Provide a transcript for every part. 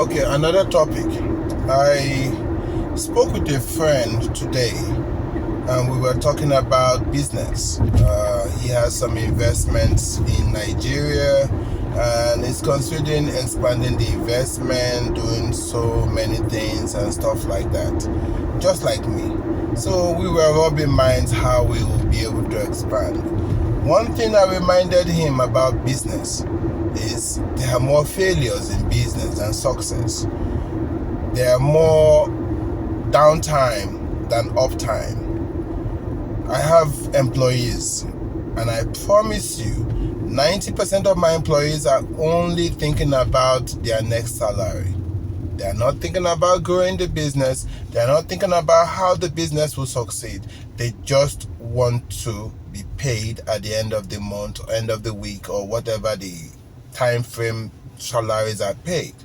Okay, another topic. I spoke with a friend today and we were talking about business. He has some investments in Nigeria and is considering expanding the investment, doing so many things and stuff like that, just like me. So we were rubbing minds how we will be able to expand. One thing I reminded him about business is there are more failures in business than success. There are more downtime than uptime. I have employees and I promise you 90% of my employees are only thinking about their next salary. They are not thinking about growing the business. They are not thinking about how the business will succeed. They just want to be paid at the end of the month, or end of the week, or whatever the time frame salaries are paid.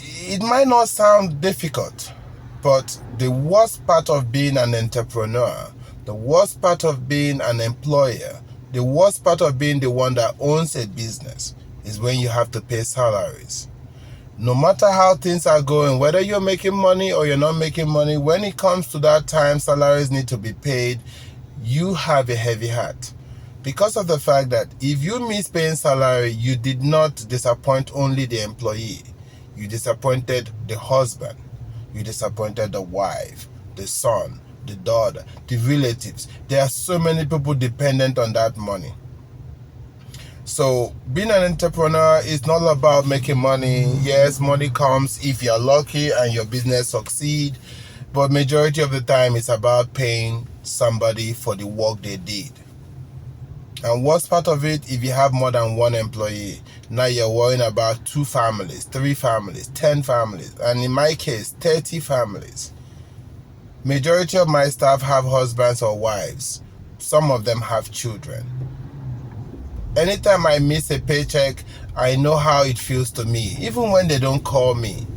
It might not sound difficult, but the worst part of being an entrepreneur, the worst part of being an employer, the worst part of being the one that owns a business is when you have to pay salaries. No matter how things are going, whether you're making money or you're not making money, when it comes to that time salaries need to be paid, you have a heavy heart. Because of the fact that if you miss paying salary, you did not disappoint only the employee. You disappointed the husband. You disappointed the wife, the son, the daughter, the relatives. There are so many people dependent on that money. So being an entrepreneur is not about making money. Yes, money comes if you're lucky and your business succeed, but majority of the time it's about paying somebody for the work they did. And worst part of it, if you have more than one employee, now you're worrying about 2 families, 3 families, 10 families, and in my case, 30 families. Majority of my staff have husbands or wives. Some of them have children. Anytime I miss a paycheck, I know how it feels to me. Even when they don't call me,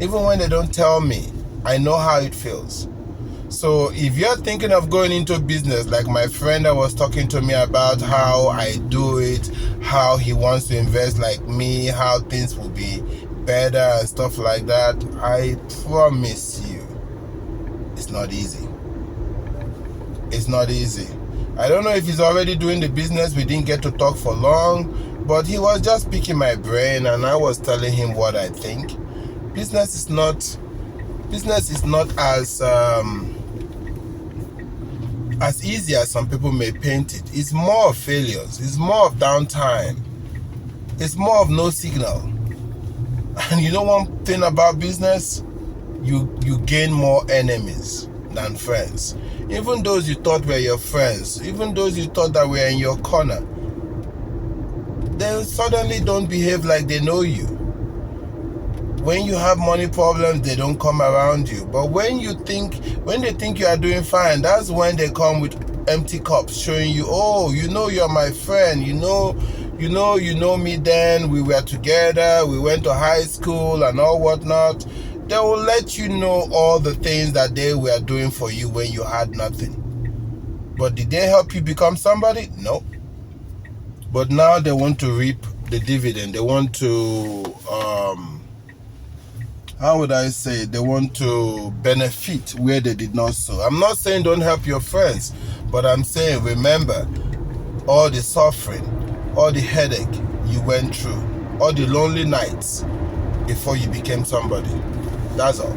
even when they don't tell me, I know how it feels. So if you're thinking of going into business, like my friend that was talking to me about how I do it, how he wants to invest like me, how things will be better and stuff like that, I promise you, it's not easy. It's not easy. I don't know if he's already doing the business. We didn't get to talk for long, but he was just picking my brain and I was telling him what I think. Business is not as easy as some people may paint it. It's more of failures. It's more of downtime. It's more of no signal. And you know one thing about business? You gain more enemies than friends. Even those you thought were your friends, even those you thought that were in your corner, they suddenly don't behave like they know you. When you have money problems, they don't come around you. But when they think you are doing fine, that's when they come with empty cups, showing you, oh, you know you're my friend, you know me then, we were together, we went to high school and all whatnot. They will let you know all the things that they were doing for you when you had nothing. But did they help you become somebody? No. But now they want to reap the dividend. They want to they want to benefit where they did not sow. I'm not saying don't help your friends, but I'm saying remember all the suffering, all the headache you went through, all the lonely nights before you became somebody. That's all.